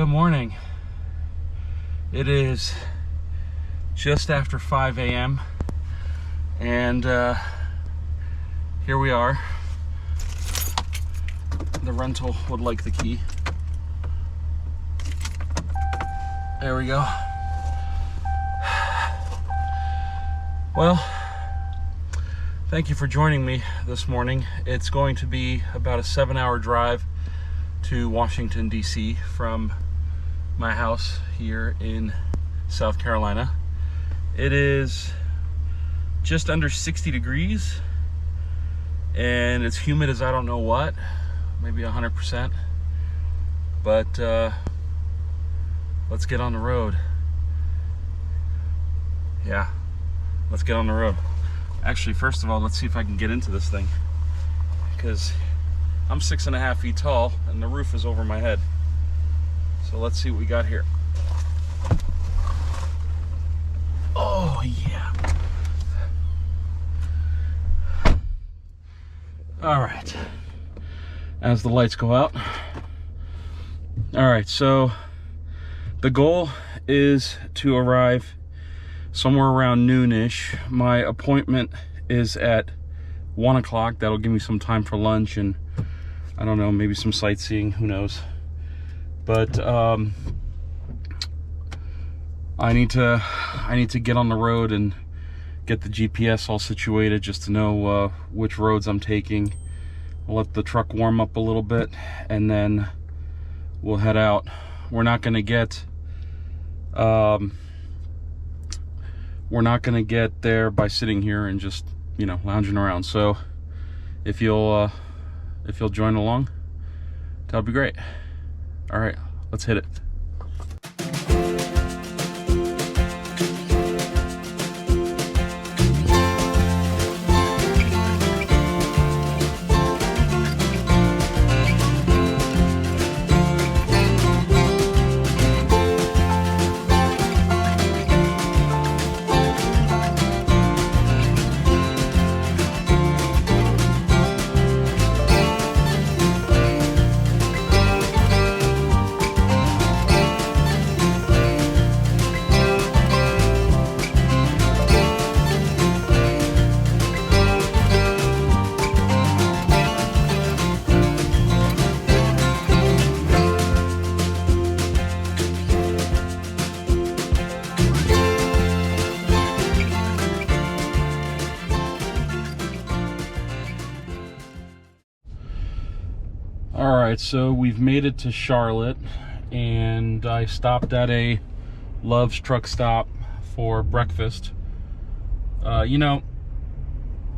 Good morning. It is just after 5 a.m. and here we are. The rental would like the key. There we go. Well, thank you for joining me this morning. It's going to be about a 7-hour drive to Washington, D.C. from my house here in South Carolina. It is just under 60 degrees and it's humid as I don't know what, maybe 100%. But let's get on the road. Yeah, let's get on the road. Actually, first of all, let's see if I can get into this thing, because I'm 6.5 feet tall and the roof is over my head. So let's see what we got here. Oh yeah. All right. As the lights go out. All right, so the goal is to arrive somewhere around noonish. My appointment is at 1 o'clock. That'll give me some time for lunch and I don't know, maybe some sightseeing, who knows. But I need to get on the road and get the GPS all situated just to know which roads I'm taking. I'll let the truck warm up a little bit and then we'll head out. We're not gonna get there by sitting here and just, you know, lounging around. So if you'll join along, that'll be great. All right, let's hit it. Alright, so we've made it to Charlotte and I stopped at a Love's truck stop for breakfast. You know,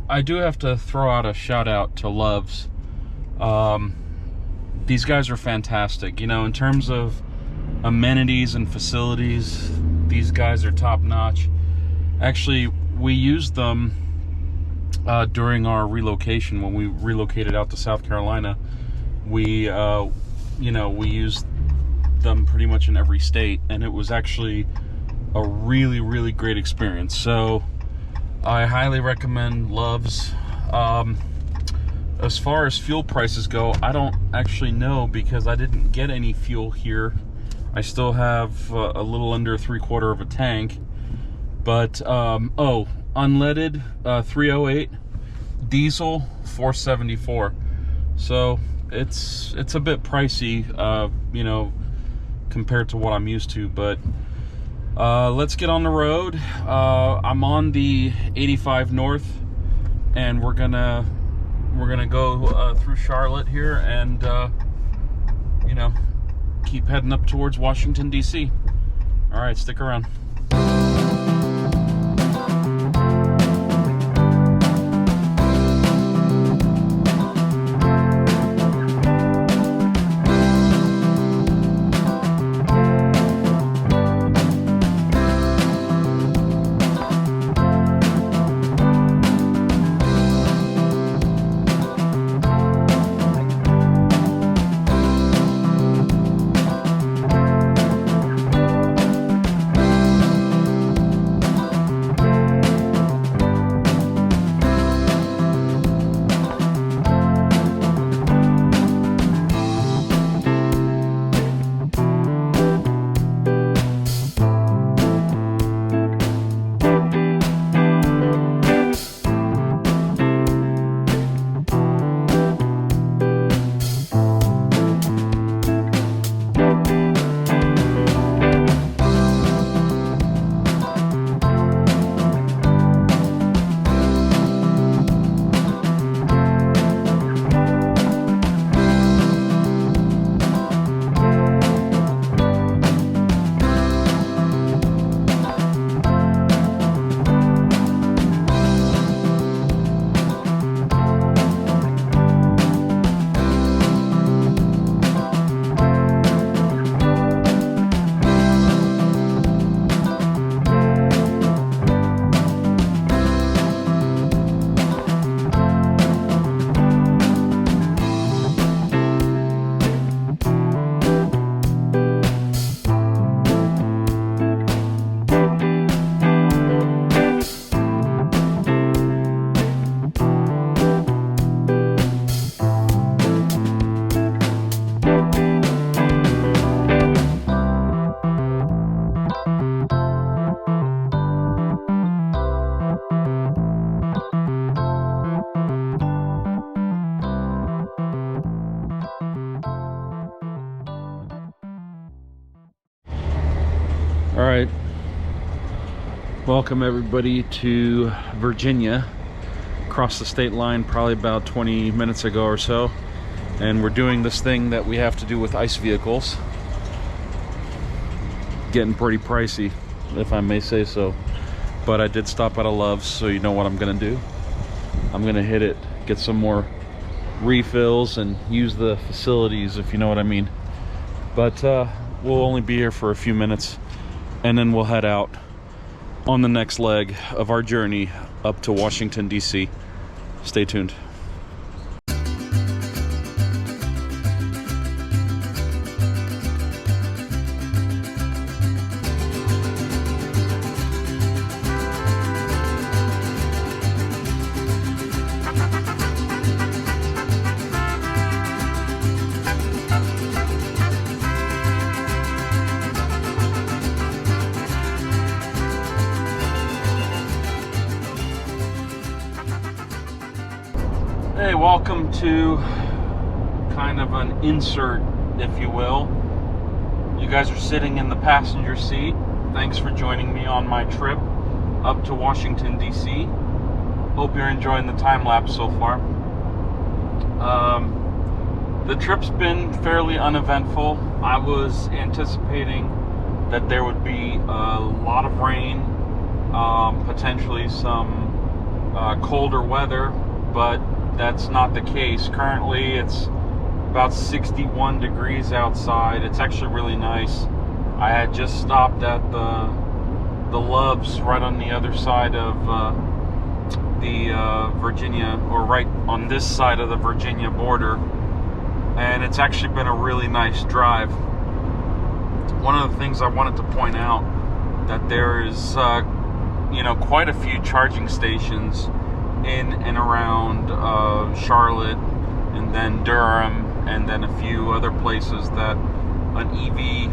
I do have to throw out a shout out to Love's. These guys are fantastic. You know, in terms of amenities and facilities, these guys are top notch. Actually, we used them during our relocation when we relocated out to South Carolina. We used them pretty much in every state, and it was actually a really great experience. So I highly recommend Love's. As far as fuel prices go, I don't actually know because I didn't get any fuel here. I still have a little under 3/4 of a tank, but unleaded 308, diesel 474. So it's a bit pricey, you know, compared to what I'm used to, but let's get on the road. I'm on the 85 North and we're gonna go through Charlotte here and you know, keep heading up towards Washington, D.C. All right, stick around. Welcome everybody to Virginia. Crossed the state line probably about 20 minutes ago or so, and we're doing this thing that we have to do with ICE vehicles. Getting pretty pricey, if I may say so, but I did stop at a Love's, so you know what I'm gonna do. I'm gonna hit it, get some more refills and use the facilities, if you know what I mean. But we'll only be here for a few minutes and then we'll head out on the next leg of our journey up to Washington, D.C. Stay tuned. Hey, welcome to kind of an insert, if you will. You guys are sitting in the passenger seat. Thanks for joining me on my trip up to Washington, D.C. Hope you're enjoying the time lapse so far. The trip's been fairly uneventful. I was anticipating that there would be a lot of rain, potentially some colder weather, but that's not the case. Currently it's about 61 degrees outside. It's actually really nice. I had just stopped at the Love's right on the other side of the Virginia, or right on this side of the Virginia border, and it's actually been a really nice drive. One of the things I wanted to point out, that there is quite a few charging stations in and around Charlotte, and then Durham, and then a few other places that an EV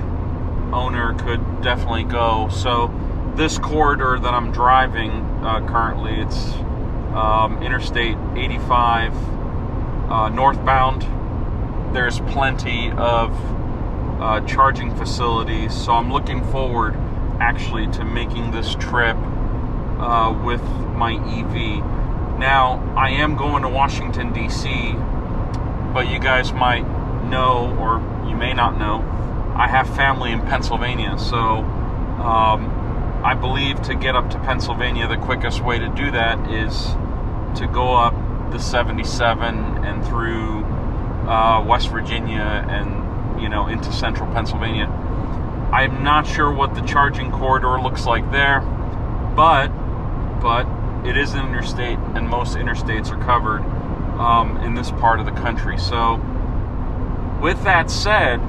owner could definitely go. So this corridor that I'm driving currently, it's Interstate 85 northbound. There's plenty of charging facilities, so I'm looking forward actually to making this trip with my EV. Now, I am going to Washington, D.C., but you guys might know, or you may not know, I have family in Pennsylvania, so I believe to get up to Pennsylvania, the quickest way to do that is to go up the 77 and through West Virginia and, into central Pennsylvania. I'm not sure what the charging corridor looks like there, but it is an interstate, and most interstates are covered in this part of the country. So with that said,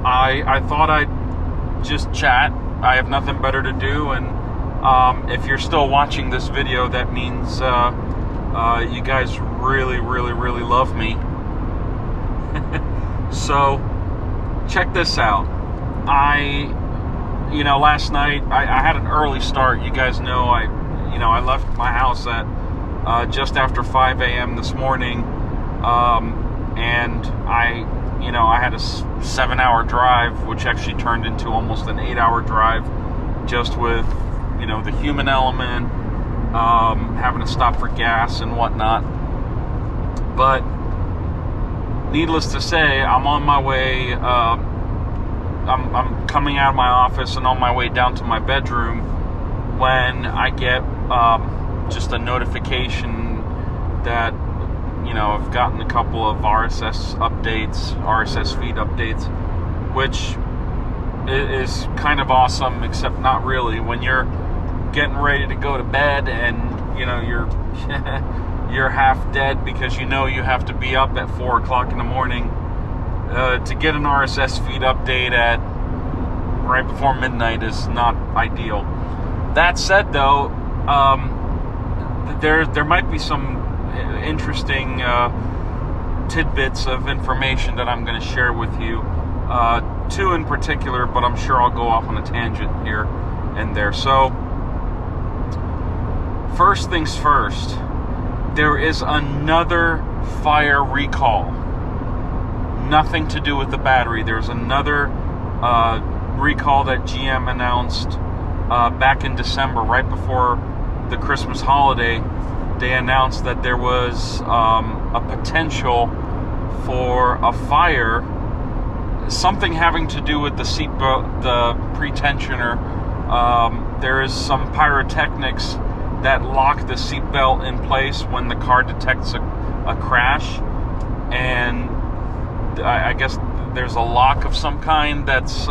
I thought I'd just chat. I have nothing better to do, and if you're still watching this video, that means you guys really, really, really love me. So check this out. Last night I had an early start. You guys know I left my house at just after 5 a.m. this morning, and I had a 7-hour drive, which actually turned into almost an 8-hour drive, just with the human element, having to stop for gas and whatnot. But needless to say, I'm on my way. I'm coming out of my office and on my way down to my bedroom when I get just a notification that I've gotten a couple of RSS feed updates, which is kind of awesome, except not really. When you're getting ready to go to bed and you're half dead because you have to be up at 4 o'clock in the morning, to get an RSS feed update at right before midnight is not ideal. That said, though, there might be some interesting tidbits of information that I'm going to share with you. Two in particular, but I'm sure I'll go off on a tangent here and there. So, first things first, there is another fire recall. Nothing to do with the battery. There's another recall that GM announced back in December, right before the Christmas holiday, they announced that there was a potential for a fire, something having to do with the seatbelt, the pretensioner. There is some pyrotechnics that lock the seatbelt in place when the car detects a crash, and I guess there's a lock of some kind that's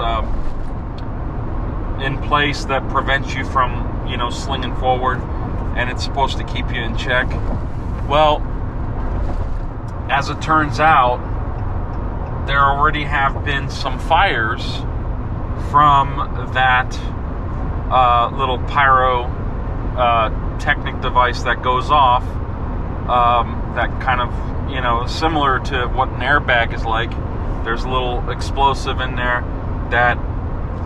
in place that prevents you from, you know, slinging forward, and it's supposed to keep you in check. Well, as it turns out, there already have been some fires from that little pyrotechnic device that goes off, that kind of, you know, similar to what an airbag is like. There's a little explosive in there that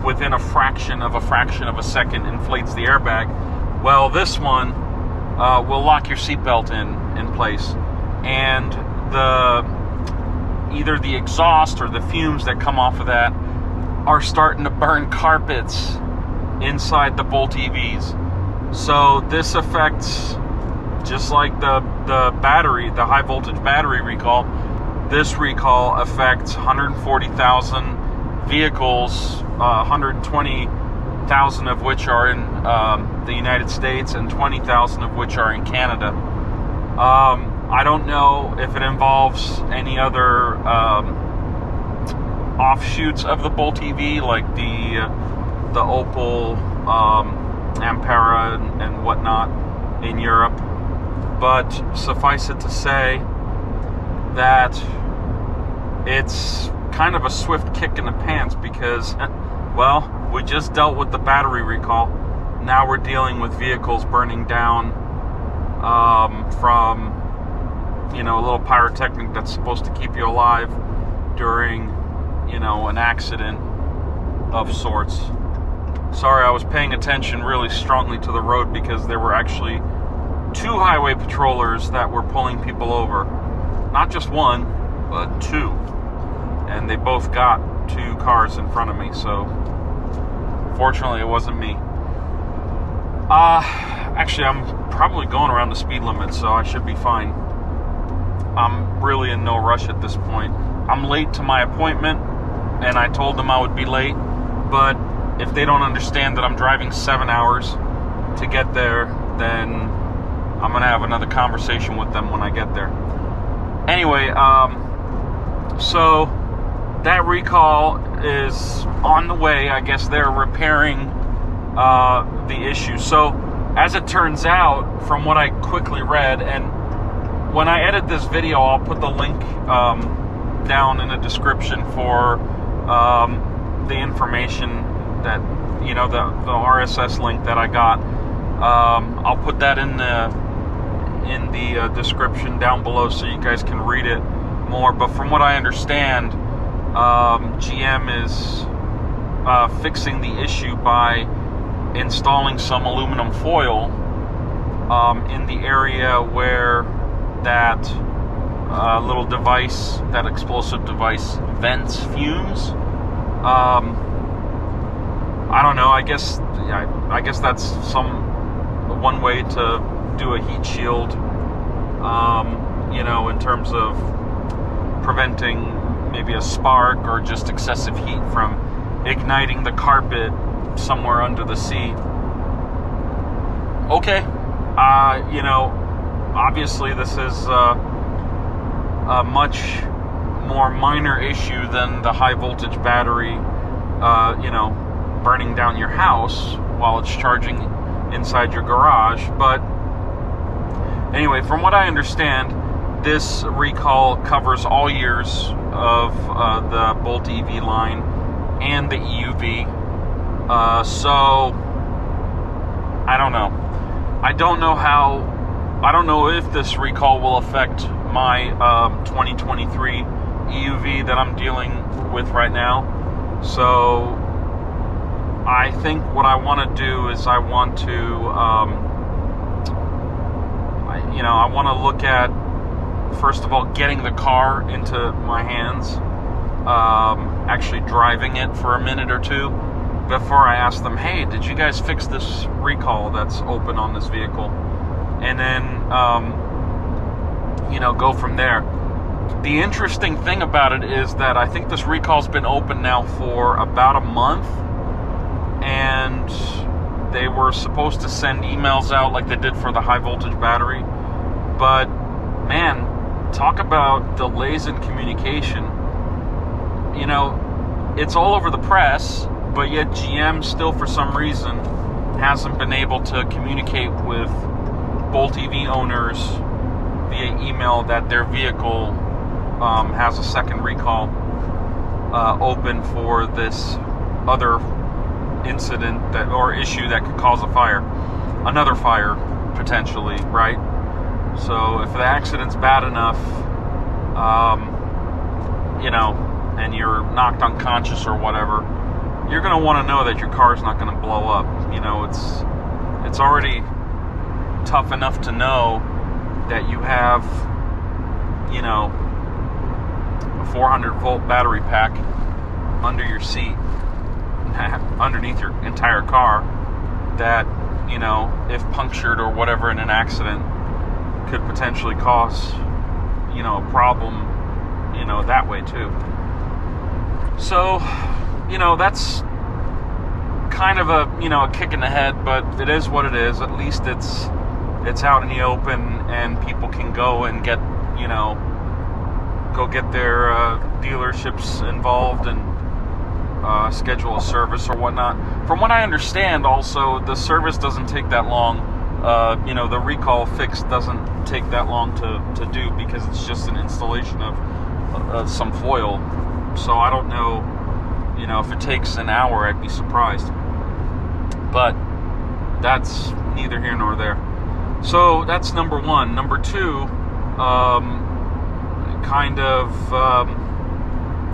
within a fraction of a second inflates the airbag. Well, this one will lock your seatbelt in place, and either the exhaust or the fumes that come off of that are starting to burn carpets inside the Bolt EVs. So this affects, just like the battery, the high voltage battery recall, this recall affects 140,000 vehicles, 120,000 of which are in the United States and 20,000 of which are in Canada. I don't know if it involves any other offshoots of the Bolt EV, like the Opel, Ampera, and whatnot in Europe. But suffice it to say that it's kind of a swift kick in the pants because, well, we just dealt with the battery recall. Now we're dealing with vehicles burning down from, you know, a little pyrotechnic that's supposed to keep you alive during, you know, an accident of sorts. Sorry, I was paying attention really strongly to the road because there were actually 2 highway patrollers that were pulling people over. Not just one, but 2. And they both got 2 cars in front of me, so fortunately it wasn't me. Actually, I'm probably going around the speed limit, so I should be fine. I'm really in no rush at this point. I'm late to my appointment, and I told them I would be late, but if they don't understand that I'm driving 7 hours to get there, then I'm going to have another conversation with them when I get there. Anyway, so that recall is on the way. I guess they're repairing the issue. So, as it turns out, from what I quickly read, and when I edit this video, I'll put the link down in the description for the information that, you know, the RSS link that I got. I'll put that in the description down below so you guys can read it more. But from what I understand, GM is fixing the issue by installing some aluminum foil in the area where that little device, that explosive device, vents fumes. I don't know. I guess that's one way to do a heat shield. You know, in terms of preventing maybe a spark or just excessive heat from igniting the carpet somewhere under the seat. Okay. You know, obviously this is a much more minor issue than the high voltage battery, you know, burning down your house while it's charging inside your garage. But anyway, from what I understand, this recall covers all years of the Bolt EV line and the EUV. So I don't know. I don't know if this recall will affect my 2023 EUV that I'm dealing with right now. So I think what I want to do is I want to, I want to look at, first of all, getting the car into my hands, actually driving it for a minute or two, before I ask them, hey, did you guys fix this recall that's open on this vehicle? And then, you know, go from there. The interesting thing about it is that I think this recall's been open now for about a month, and they were supposed to send emails out like they did for the high voltage battery. But man, talk about delays in communication. You know, it's all over the press, but yet GM still for some reason hasn't been able to communicate with Bolt EV owners via email that their vehicle has a second recall open for this other incident that, or issue that could cause a fire, another fire potentially, right? So if the accident's bad enough, you know, and you're knocked unconscious or whatever, you're going to want to know that your car's not going to blow up. You know, it's already tough enough to know that you have, you know, a 400-volt battery pack under your seat, underneath your entire car, that, you know, if punctured or whatever in an accident, could potentially cause, you know, a problem, you know, that way too. So, you know, that's kind of a, you know, a kick in the head, but it is what it is. At least it's out in the open, and people can go and get, you know, go get their dealerships involved and schedule a service or whatnot. From what I understand, also, the service doesn't take that long. You know, the recall fix doesn't take that long to do, because it's just an installation of some foil. So I don't know, you know, if it takes an hour, I'd be surprised. But that's neither here nor there. So that's number one. Number two, kind of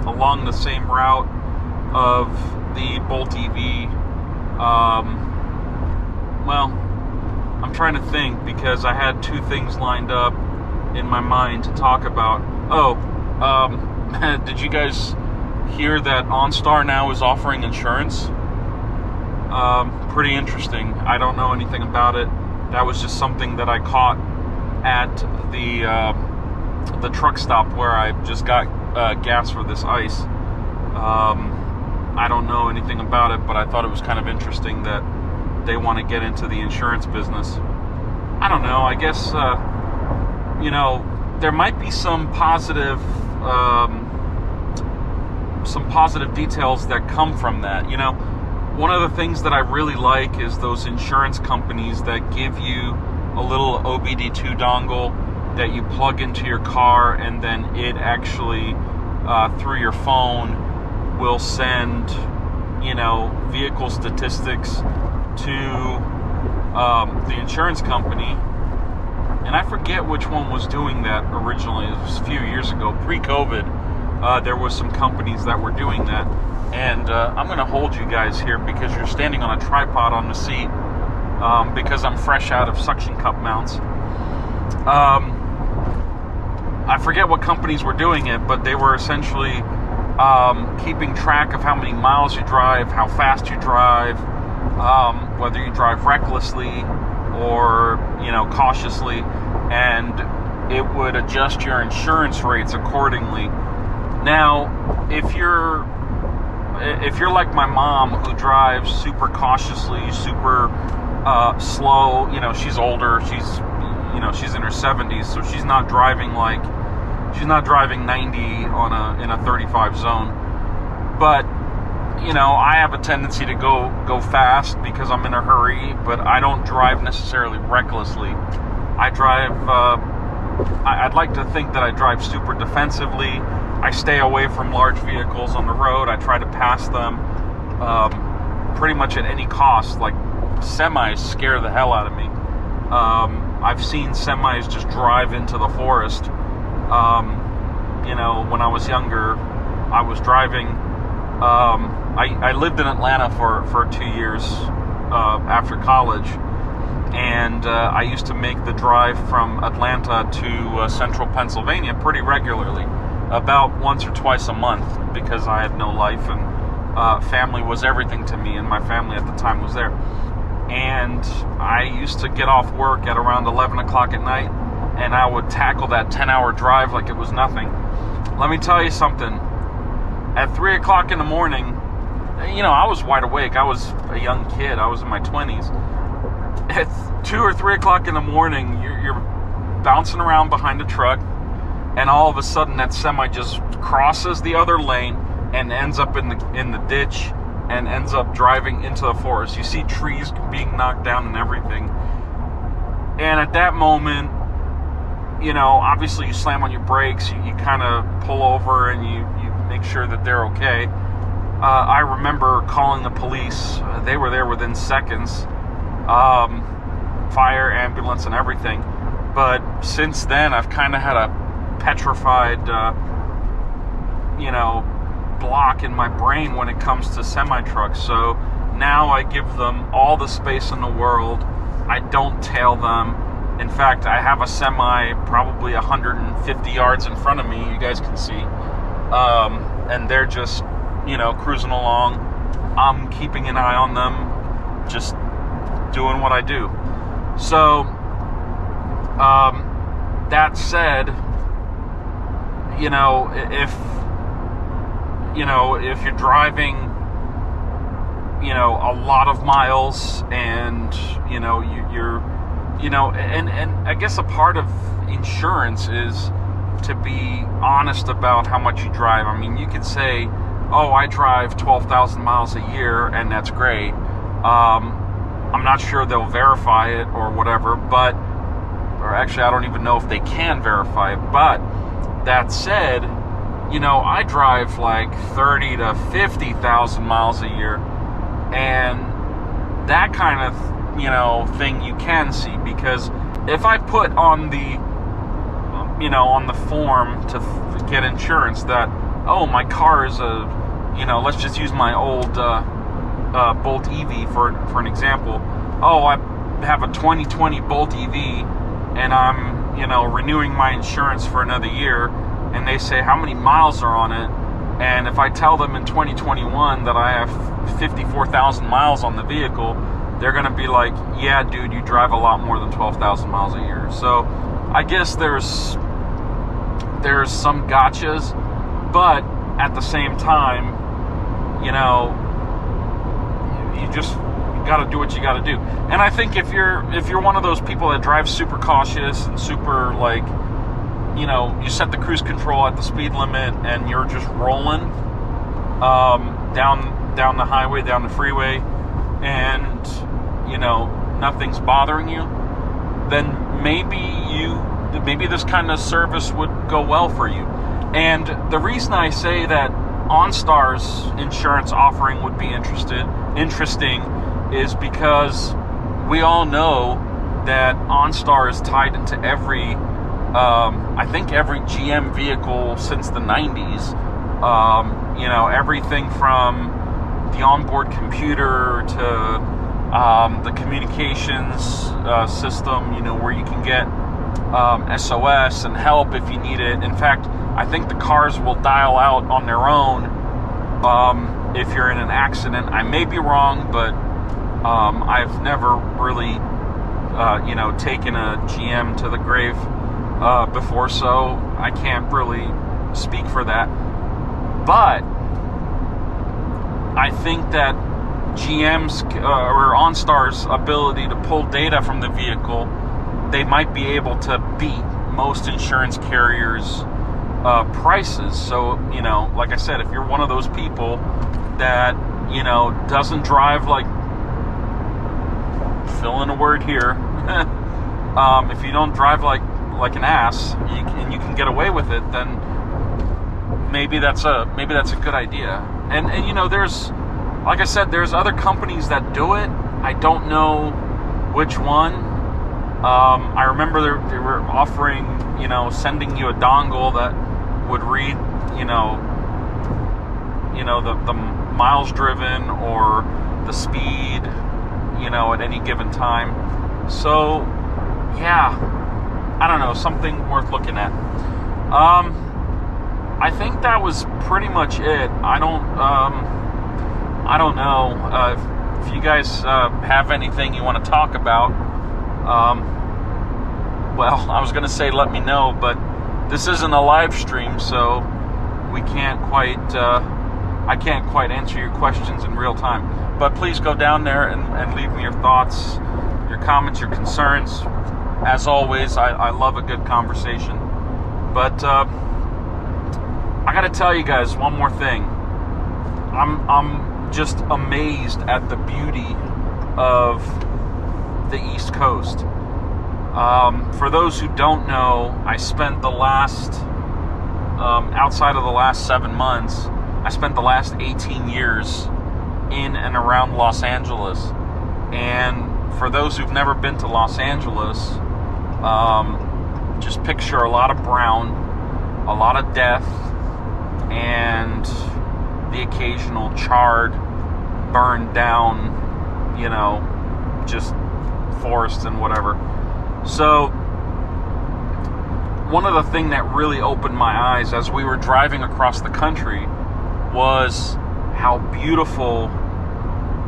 along the same route of the Bolt EV. Well, I'm trying to think, because I had two things lined up in my mind to talk about. Oh, did you guys hear that OnStar now is offering insurance? Pretty interesting. I don't know anything about it. That was just something that I caught at the truck stop where I just got gas for this ice. I don't know anything about it, but I thought it was kind of interesting that they want to get into the insurance business. I don't know. I guess, you know, there might be some positive details that come from that. You know, one of the things that I really like is those insurance companies that give you a little OBD2 dongle that you plug into your car, and then it actually, through your phone, will send, you know, vehicle statistics to the insurance company. And I forget which one was doing that originally. It was a few years ago, pre-COVID. There was some companies that were doing that. And I'm going to hold you guys here because you're standing on a tripod on the seat, because I'm fresh out of suction cup mounts. I forget what companies were doing it, but they were essentially keeping track of how many miles you drive, how fast you drive, whether you drive recklessly or, you know, cautiously, and it would adjust your insurance rates accordingly. Now, if you're like my mom, who drives super cautiously, super slow, you know, she's older, she's in her 70s, so she's not driving 90 in a 35 zone. But, you know, I have a tendency to go fast because I'm in a hurry, but I don't drive necessarily recklessly. I drive, I'd like to think that I drive super defensively. I stay away from large vehicles on the road. I try to pass them pretty much at any cost. Like, semis scare the hell out of me. I've seen semis just drive into the forest. You know, when I was younger, I was driving. I lived in Atlanta for 2 years after college, and I used to make the drive from Atlanta to central Pennsylvania pretty regularly, about once or twice a month, because I had no life and family was everything to me, and my family at the time was there. And I used to get off work at around 11 o'clock at night, and I would tackle that 10-hour drive like it was nothing. Let me tell you something. At 3 o'clock in the morning, you know, I was wide awake. I was a young kid. I was in my 20s. At 2 or 3 o'clock in the morning, you're bouncing around behind a truck, and all of a sudden that semi just crosses the other lane and ends up in the ditch and ends up driving into the forest. You see trees being knocked down and everything. And at that moment, you know, obviously you slam on your brakes, you kind of pull over and you make sure that they're okay. I remember calling the police. They were there within seconds. Fire, ambulance, and everything. But since then, I've kind of had a petrified, you know, block in my brain when it comes to semi-trucks. So now I give them all the space in the world. I don't tail them. In fact, I have a semi probably 150 yards in front of me, you guys can see. And they're just, you know, cruising along. I'm keeping an eye on them, just doing what I do. So, that said, you know, if you're driving, you know, a lot of miles, and, you know, and I guess a part of insurance is to be honest about how much you drive. I mean, you could say, oh, I drive 12,000 miles a year, and that's great. I'm not sure they'll verify it or whatever, or actually, I don't even know if they can verify it. But that said, you know, I drive like 30 to 50,000 miles a year, and that kind of, you know, thing you can see, because if I put on the, you know, on the form to get insurance that, oh, my car is a, you know, let's just use my old Bolt EV for an example. Oh, I have a 2020 Bolt EV, and I'm, you know, renewing my insurance for another year, and they say how many miles are on it, and if I tell them in 2021 that I have 54,000 miles on the vehicle, they're going to be like, yeah, dude, you drive a lot more than 12,000 miles a year. So I guess there's some gotchas, but at the same time, you know, you got to do what you got to do. And I think if you're one of those people that drives super cautious and super, like, you know, you set the cruise control at the speed limit and you're just rolling down the highway, down the freeway, and, you know, nothing's bothering you, then maybe this kind of service would go well for you. And the reason I say that OnStar's insurance offering would be interesting is because we all know that OnStar is tied into every GM vehicle since the 90s. You know, everything from the onboard computer to the communications system, you know, where you can get SOS and help if you need it. In fact, I think the cars will dial out on their own if you're in an accident. I may be wrong, but I've never really, you know, taken a GM to the grave before, so I can't really speak for that. But I think that GM's or OnStar's ability to pull data from the vehicle, they might be able to beat most insurance carriers' prices. So, you know, like I said, if you're one of those people that, you know, doesn't drive like, fill in a word here, if you don't drive like an ass, and you can get away with it, then maybe that's a good idea. And you know, there's, like I said, there's other companies that do it. I don't know which one. I remember they were offering, you know, sending you a dongle that would read, you know, the miles driven or the speed, you know, at any given time. So, yeah, I don't know, something worth looking at. I think that was pretty much it. I don't, I don't know if you guys have anything you want to talk about. Well, I was going to say let me know, but this isn't a live stream, so we can't quite. I can't quite answer your questions in real time. But please go down there and leave me your thoughts, your comments, your concerns. As always, I love a good conversation. But I got to tell you guys one more thing. I'm just amazed at the beauty of the East Coast. For those who don't know, I spent the last, outside of the last 7 months, I spent the last 18 years in and around Los Angeles. And for those who've never been to Los Angeles, just picture a lot of brown, a lot of death, and the occasional charred, burned down, just forests and whatever. So one of the things that really opened my eyes as we were driving across the country was how beautiful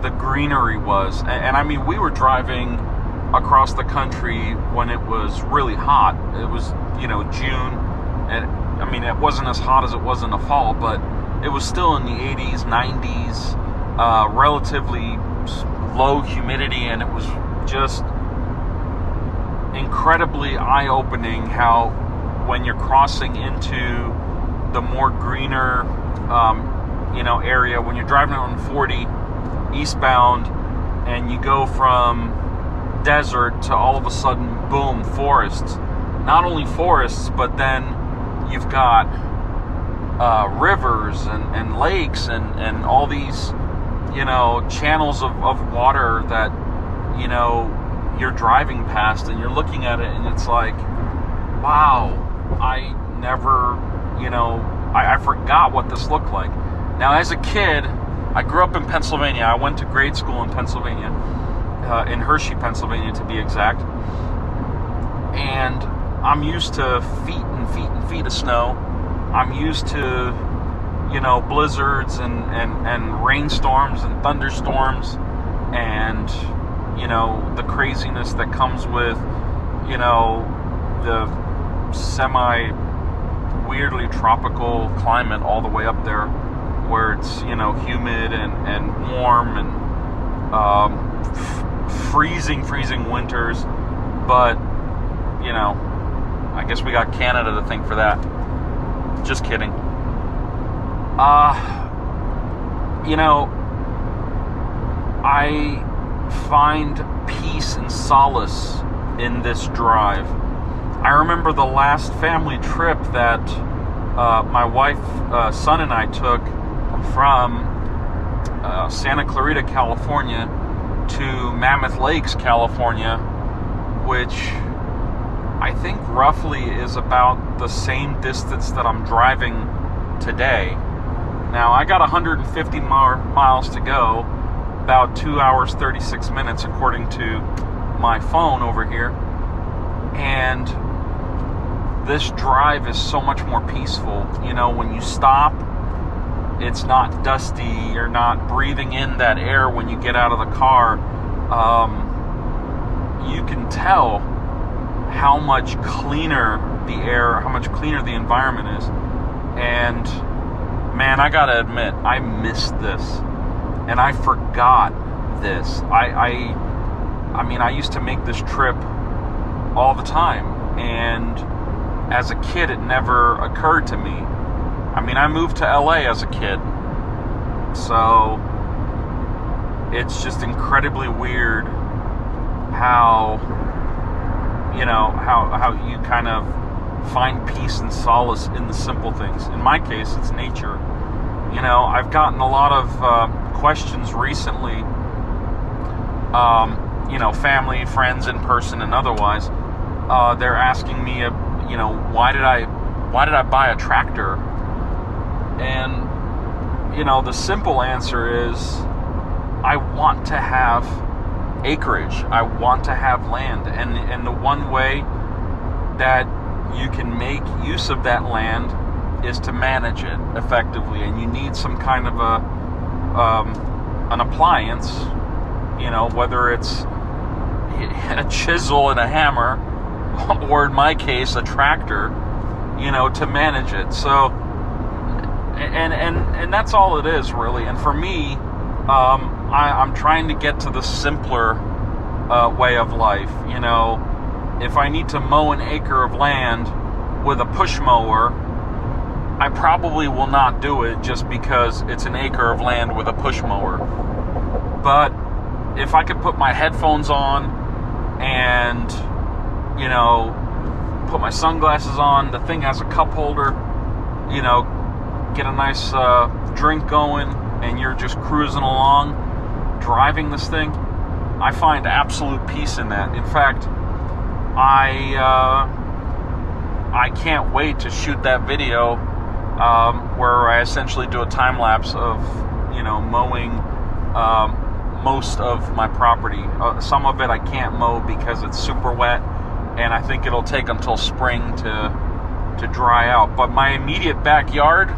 the greenery was. And I mean, we were driving across the country when it was really hot. It was, June, and I mean, it wasn't as hot as it was in the fall, but it was still in the 80s, 90s, relatively low humidity, and it was just incredibly eye-opening how when you're crossing into the more greener area, when you're driving on 40 eastbound and you go from desert to all of a sudden, boom, forests. Not only forests, but then you've got rivers and lakes and all these, channels of water that, you're driving past, and you're looking at it, and it's like, wow, I never, I forgot what this looked like. Now, as a kid, I grew up in Pennsylvania. I went to grade school in Pennsylvania, in Hershey, Pennsylvania, to be exact. And I'm used to feet and feet and feet of snow. I'm used to, blizzards and rainstorms and thunderstorms and, the craziness that comes with, the semi-weirdly tropical climate all the way up there, where it's, humid and warm and freezing winters. But, I guess we got Canada to thank for that. Just kidding. I find peace and solace in this drive. I remember the last family trip that my wife, son, and I took from Santa Clarita, California to Mammoth Lakes, California, which I think roughly is about the same distance that I'm driving today. Now, I got 150 more miles to go, about 2 hours, 36 minutes, according to my phone over here. And this drive is so much more peaceful. When you stop, it's not dusty. You're not breathing in that air when you get out of the car. You can tell how much cleaner the air, how much cleaner the environment is. And man, I gotta admit, I missed this, and I forgot this. I mean, I used to make this trip all the time, and as a kid, it never occurred to me. I mean, I moved to LA as a kid, so it's just incredibly weird how, how you kind of find peace and solace in the simple things. In my case, it's nature. I've gotten a lot of questions recently, family, friends, in person and otherwise. They're asking me, why did I buy a tractor? And, the simple answer is, I want to have acreage. I want to have land. And the one way that you can make use of that land is to manage it effectively. And you need some kind of a an appliance, you know, whether it's a chisel and a hammer, or in my case, a tractor, you know, to manage it. So, and that's all it is, really. And for me, I'm trying to get to the simpler way of life. You know, if I need to mow an acre of land with a push mower, I probably will not do it just because it's an acre of land with a push mower. But if I could put my headphones on and, you know, put my sunglasses on, the thing has a cup holder, you know, get a nice drink going, and you're just cruising along, driving this thing, I find absolute peace in that. In fact, I can't wait to shoot that video where I essentially do a time lapse of, you know, mowing most of my property. Some of it I can't mow because it's super wet, and I think it'll take until spring to dry out. But my immediate backyard,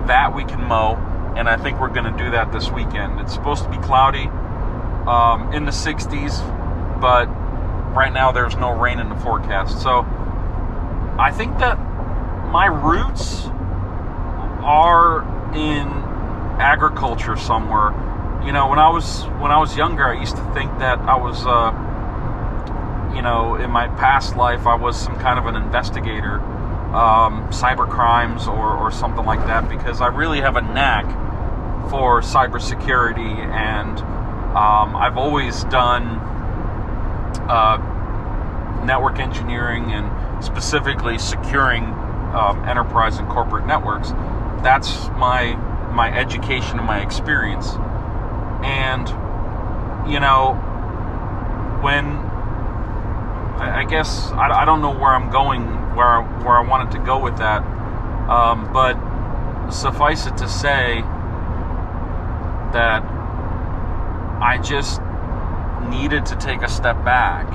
that we can mow, and I think we're going to do that this weekend. It's supposed to be cloudy, in the 60s, but right now there's no rain in the forecast. So I think that my roots are in agriculture somewhere. You know, when I was younger, I used to think that I was, you know, in my past life, I was some kind of an investigator, cyber crimes or something like that, because I really have a knack for cybersecurity, and I've always done network engineering and specifically securing enterprise and corporate networks. That's my education and my experience. And, you know, when I guess I don't know where I'm going, where I wanted to go with that, but suffice it to say that I just needed to take a step back.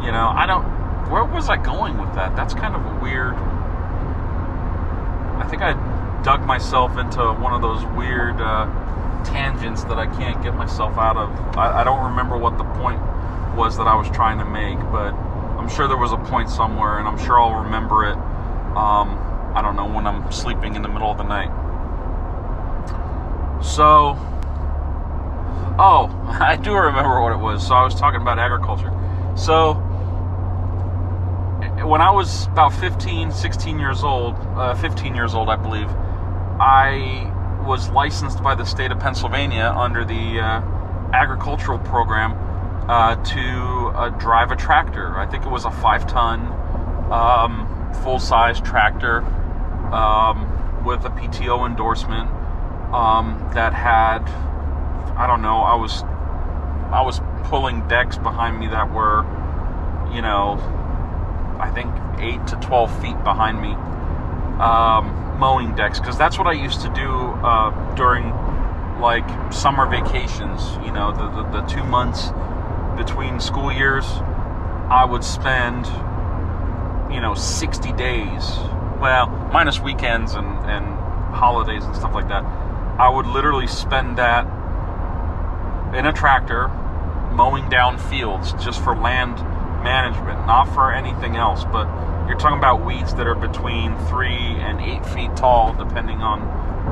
You know, where was I going with that? That's kind of a weird, I think I dug myself into one of those weird tangents that I can't get myself out of. I don't remember what the point was that I was trying to make, but I'm sure there was a point somewhere, and I'm sure I'll remember it, I don't know, when I'm sleeping in the middle of the night. So, oh, I do remember what it was. So I was talking about agriculture. So, when I was about 16 years old, I believe, I was licensed by the state of Pennsylvania under the agricultural program to drive a tractor. I think it was a 5-ton full-size tractor with a PTO endorsement that had, I don't know, I was pulling decks behind me that were, you know, I think 8 to 12 feet behind me, mowing decks, because that's what I used to do during like summer vacations. You know, the 2 months between school years, I would spend, you know, 60 days, well, minus weekends and holidays and stuff like that. I would literally spend that in a tractor mowing down fields just for land management, not for anything else. But you're talking about weeds that are between 3 and 8 feet tall, depending on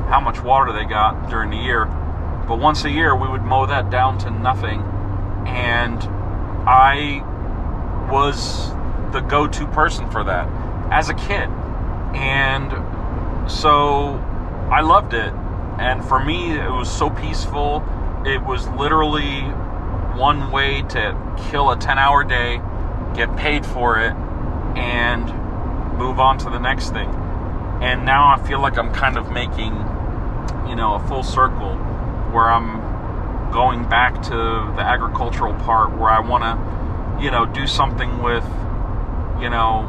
how much water they got during the year. But once a year, we would mow that down to nothing, and I was the go-to person for that as a kid. And so I loved it, and for me, it was so peaceful. It was literally one way to kill a 10-hour day, get paid for it, and move on to the next thing. And now I feel like I'm kind of making, you know, a full circle, where I'm going back to the agricultural part, where I want to, you know, do something with, you know,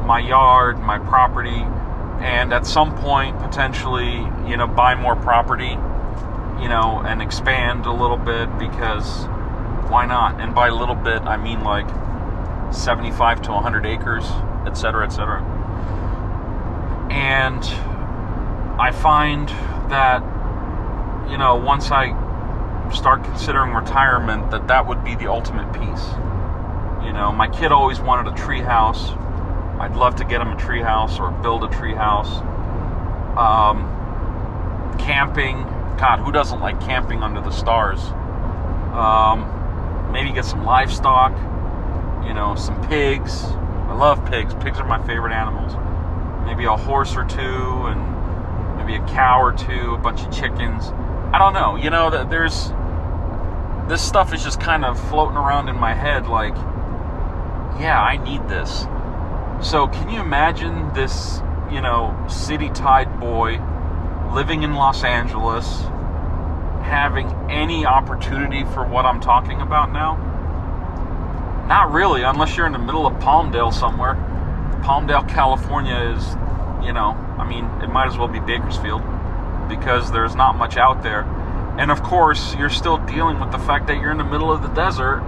my yard, my property, and at some point potentially, you know, buy more property, you know, and expand a little bit, because why not? And by a little bit, I mean like 75 to 100 acres, etc., etc. And I find that you know, once I start considering retirement, that would be the ultimate peace. You know, my kid always wanted a tree house. I'd love to get him a tree house or build a tree house. Camping, God, who doesn't like camping under the stars? Maybe get some livestock, you know, some pigs. I love pigs. Pigs are my favorite animals. Maybe a horse or two, and maybe a cow or two, a bunch of chickens. I don't know. You know, there's this stuff is just kind of floating around in my head like, yeah, I need this. So can you imagine this, you know, city-tied boy living in Los Angeles having any opportunity for what I'm talking about now? Not really, unless you're in the middle of Palmdale somewhere. Palmdale, California is, you know, I mean, it might as well be Bakersfield because there's not much out there. And of course, you're still dealing with the fact that you're in the middle of the desert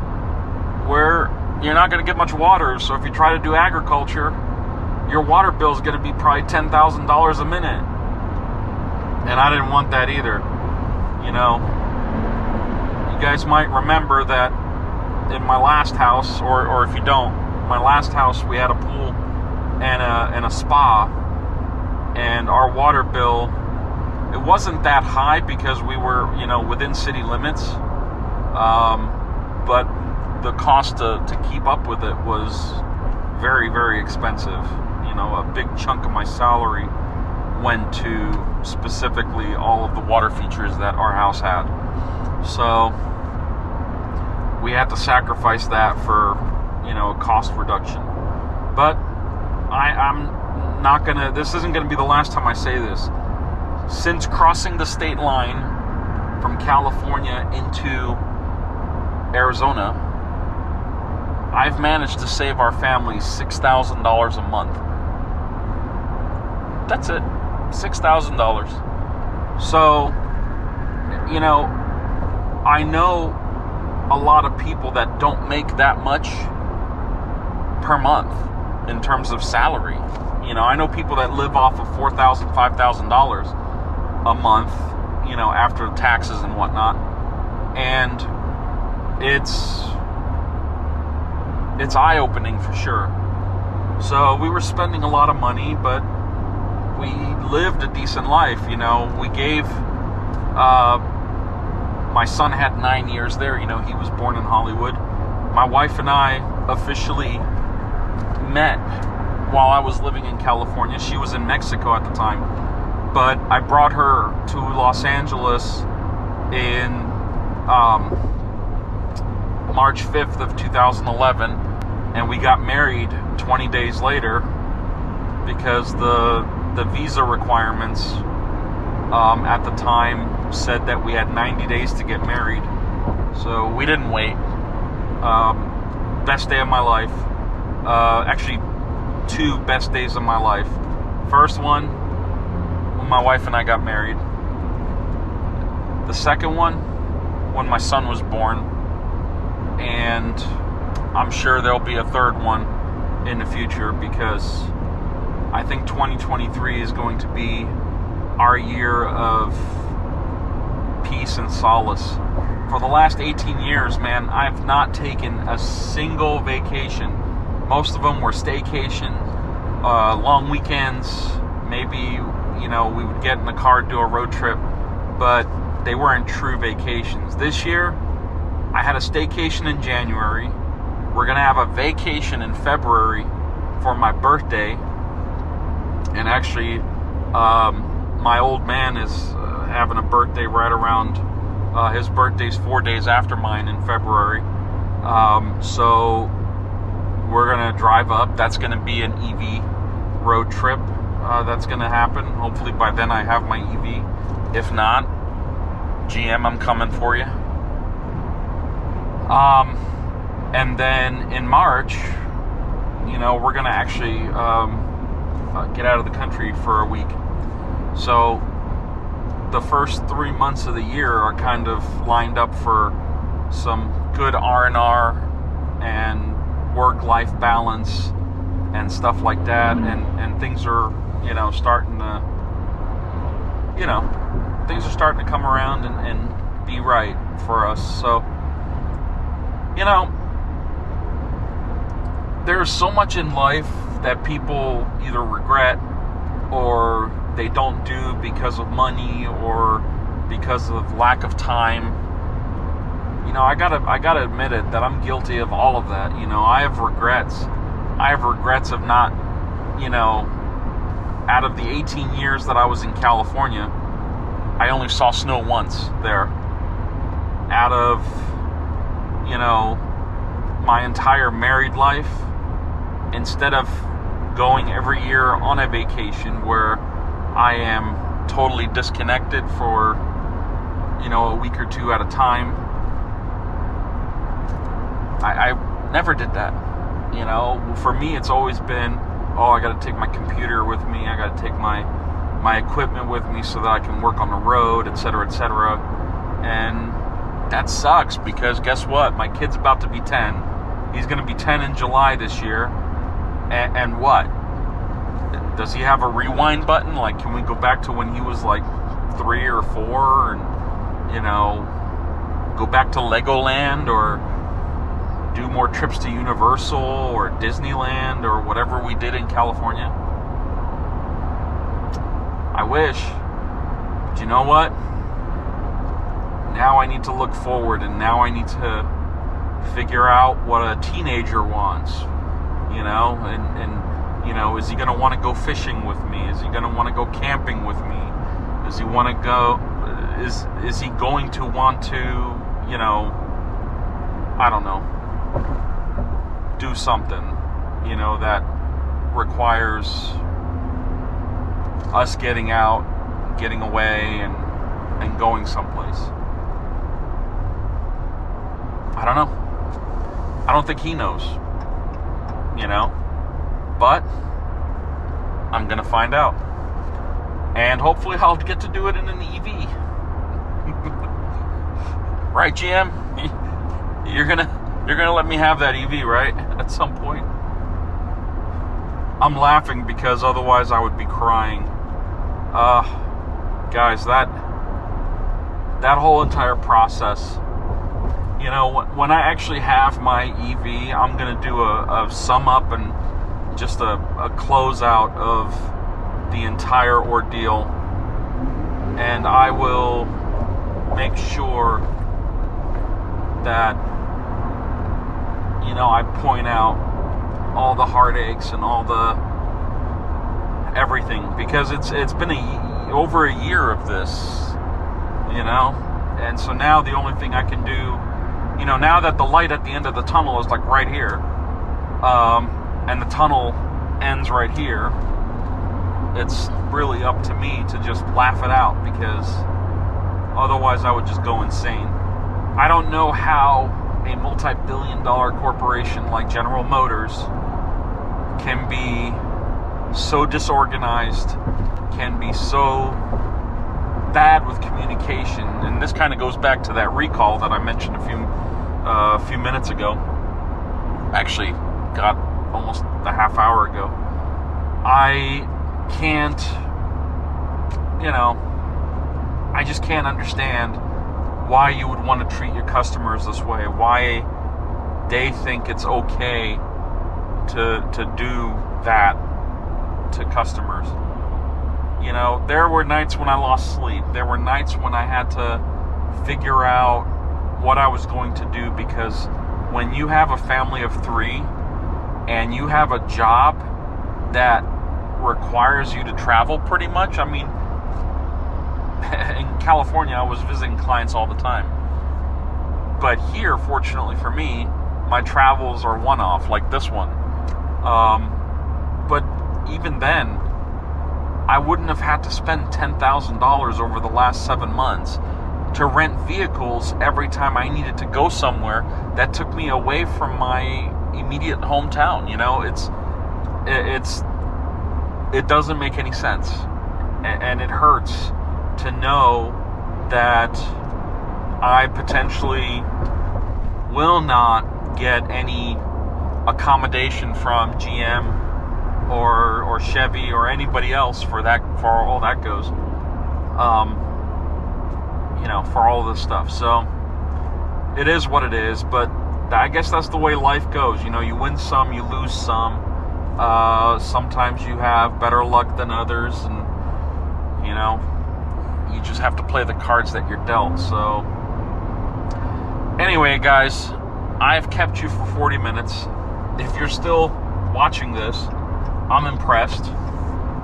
where you're not going to get much water. So if you try to do agriculture, your water bill is going to be probably $10,000 a minute. And I didn't want that either. You know, you guys might remember that in my last house, or if you don't, my last house, we had a pool and a spa, and our water bill, it wasn't that high because we were, you know, within city limits, but the cost to keep up with it was very, very expensive. You know, a big chunk of my salary went to specifically all of the water features that our house had. So we had to sacrifice that for, you know, a cost reduction. But I'm not gonna, this isn't gonna be the last time I say this. Since crossing the state line from California into Arizona, I've managed to save our family $6,000 a month. That's it. $6,000. So, you know, I know a lot of people that don't make that much per month in terms of salary. You know, I know people that live off of $4,000, $5,000 a month, you know, after taxes and whatnot. And it's eye-opening for sure. So we were spending a lot of money, but we lived a decent life. You know, we gave, my son had 9 years there. You know, he was born in Hollywood. My wife and I officially met while I was living in California. She was in Mexico at the time, but I brought her to Los Angeles in March 5th of 2011, and we got married 20 days later because the visa requirements at the time said that we had 90 days to get married. So we didn't wait. Best day of my life. Actually, two best days of my life. First one, when my wife and I got married. The second one, when my son was born. And I'm sure there'll be a third one in the future, because I think 2023 is going to be our year of peace and solace. For the last 18 years, man, I've not taken a single vacation. Most of them were staycation, long weekends. Maybe, you know, we would get in the car, do a road trip, but they weren't true vacations. This year, I had a staycation in January. We're going to have a vacation in February for my birthday. And actually, my old man is having a birthday right around, his birthday's 4 days after mine in February. So we're going to drive up. That's going to be an EV road trip. That's going to happen. Hopefully by then I have my EV. If not, GM, I'm coming for you. And then in March, you know, we're going to actually get out of the country for a week. So the first 3 months of the year are kind of lined up for some good R&R and work-life balance and stuff like that. And things are, you know, starting to, you know, things are starting to come around and be right for us. So, you know, there's so much in life that people either regret or they don't do because of money or because of lack of time. You know, I gotta admit it, that I'm guilty of all of that. You know, I have regrets. I have regrets of not, you know, out of the 18 years that I was in California, I only saw snow once there. Out of, you know, my entire married life, instead of going every year on a vacation where I am totally disconnected for, you know, a week or two at a time, I never did that. You know, for me, it's always been, oh, I got to take my computer with me. I got to take my equipment with me so that I can work on the road, etc., etc. And that sucks because guess what? My kid's about to be 10. He's going to be 10 in July this year. And what? Does he have a rewind button? Like, can we go back to when he was like 3 or 4 and, you know, go back to Legoland or do more trips to Universal or Disneyland or whatever we did in California? I wish. But you know what? Now I need to look forward, and now I need to figure out what a teenager wants. You know, and you know, is he going to want to go fishing with me? Is he going to want to go camping with me? Does he want to go? Is he going to want to, you know, I don't know, do something, you know, that requires us getting out, getting away, and going someplace? I don't know. I don't think he knows, you know, but I'm going to find out. And hopefully I'll get to do it in an EV. Right, GM? You're gonna let me have that EV, right? At some point. I'm laughing because otherwise I would be crying. Guys, that whole entire process. You know, when I actually have my EV, I'm gonna do a sum up and just a closeout of the entire ordeal, and I will make sure that, you know, I point out all the heartaches and all the everything, because it's been over a year of this, you know, and so now the only thing I can do, you know, now that the light at the end of the tunnel is like right here, and the tunnel ends right here, it's really up to me to just laugh it out, because otherwise I would just go insane. I don't know how a multi-billion-dollar corporation like General Motors can be so disorganized, can be so bad with communication. And this kind of goes back to that recall that I mentioned a few minutes ago. Actually, got almost a half hour ago. I can't, you know, I just can't understand why you would want to treat your customers this way, why they think it's okay to do that to customers. You know, there were nights when I lost sleep. There were nights when I had to figure out what I was going to do, because when you have a family of 3 and you have a job that requires you to travel pretty much, I mean, in California, I was visiting clients all the time. But here, fortunately for me, my travels are one-off, like this one. But even then, I wouldn't have had to spend $10,000 over the last 7 months to rent vehicles every time I needed to go somewhere that took me away from my immediate hometown. You know, it doesn't make any sense. And it hurts to know that I potentially will not get any accommodation from GM or Chevy or anybody else for all that goes. you know, for all this stuff. So it is what it is, but I guess that's the way life goes. You know, you win some, you lose some. Sometimes you have better luck than others, and you know, you just have to play the cards that you're dealt. So anyway, guys, I've kept you for 40 minutes. If you're still watching this, I'm impressed.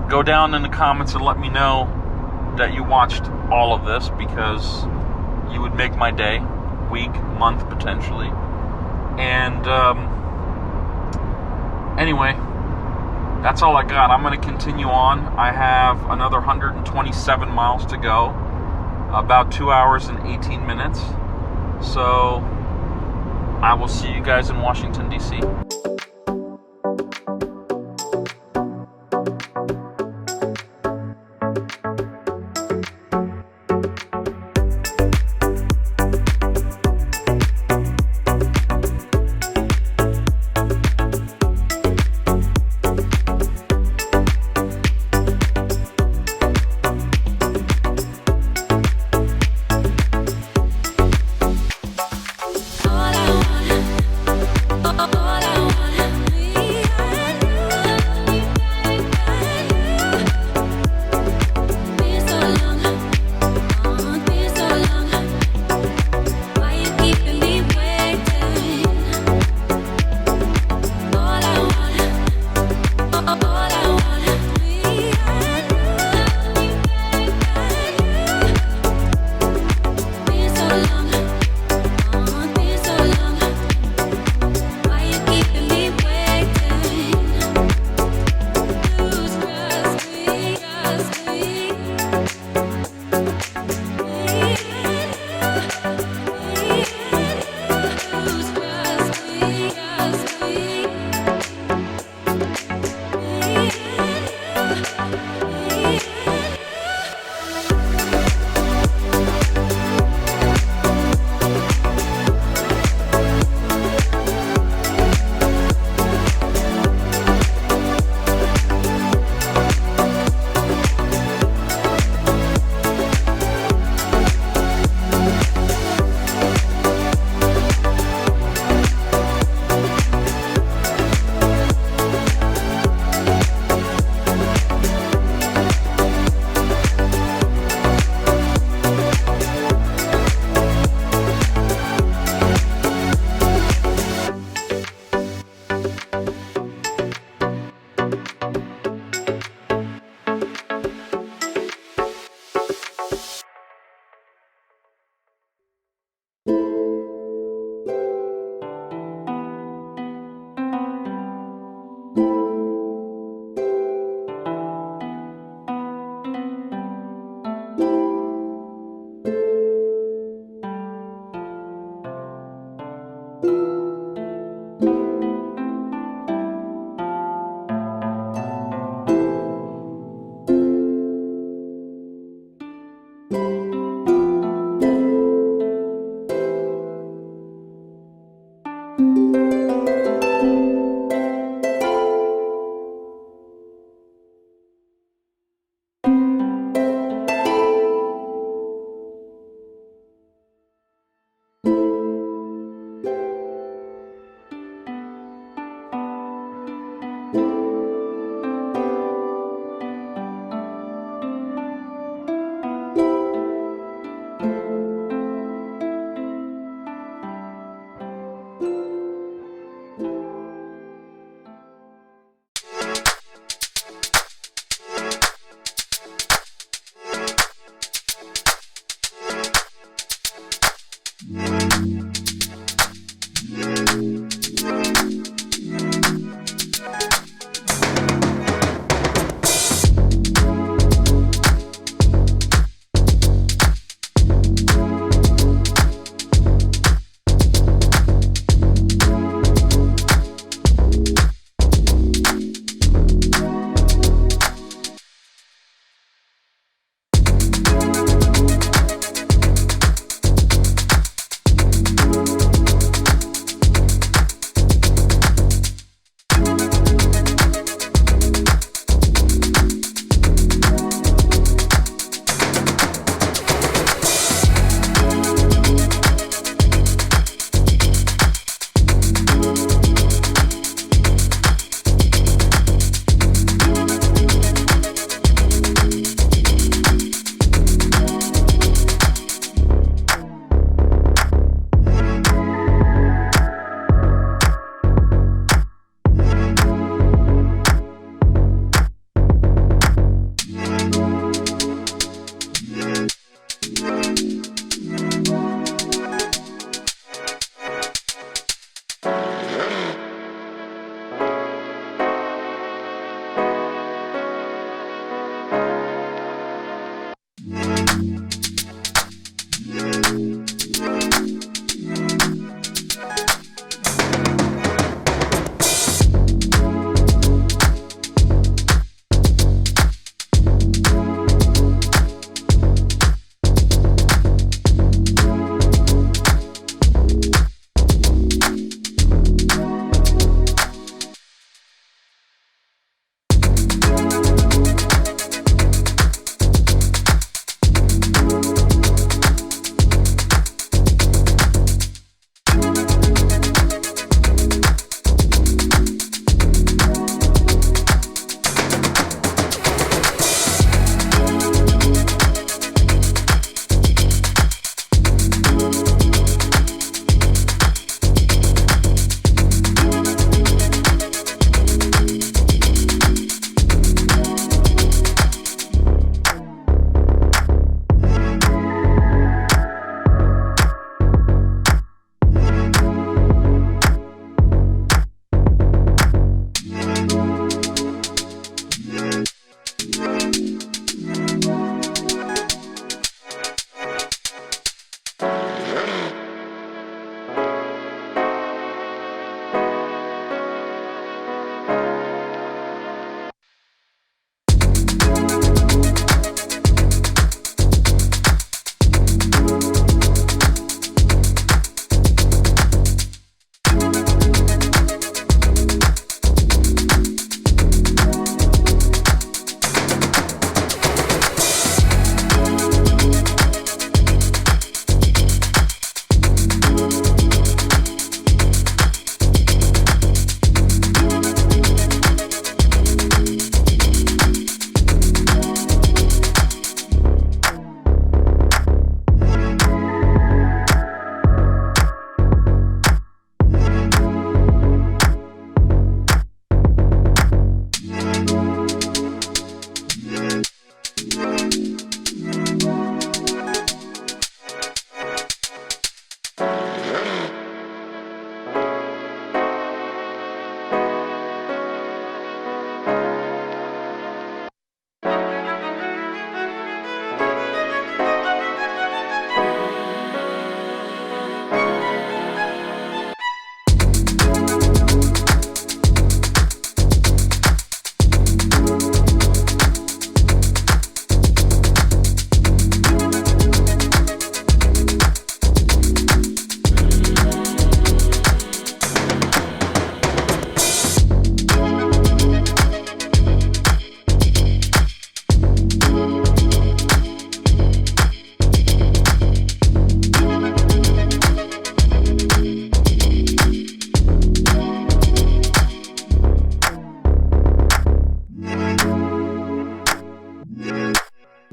Go down in the comments and let me know that you watched all of this, because you would make my day, week, month, potentially. And anyway, that's all I got. I'm going to continue on. I have another 127 miles to go, about 2 hours and 18 minutes. So I will see you guys in Washington, D.C. All I want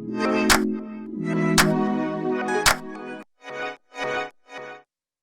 you.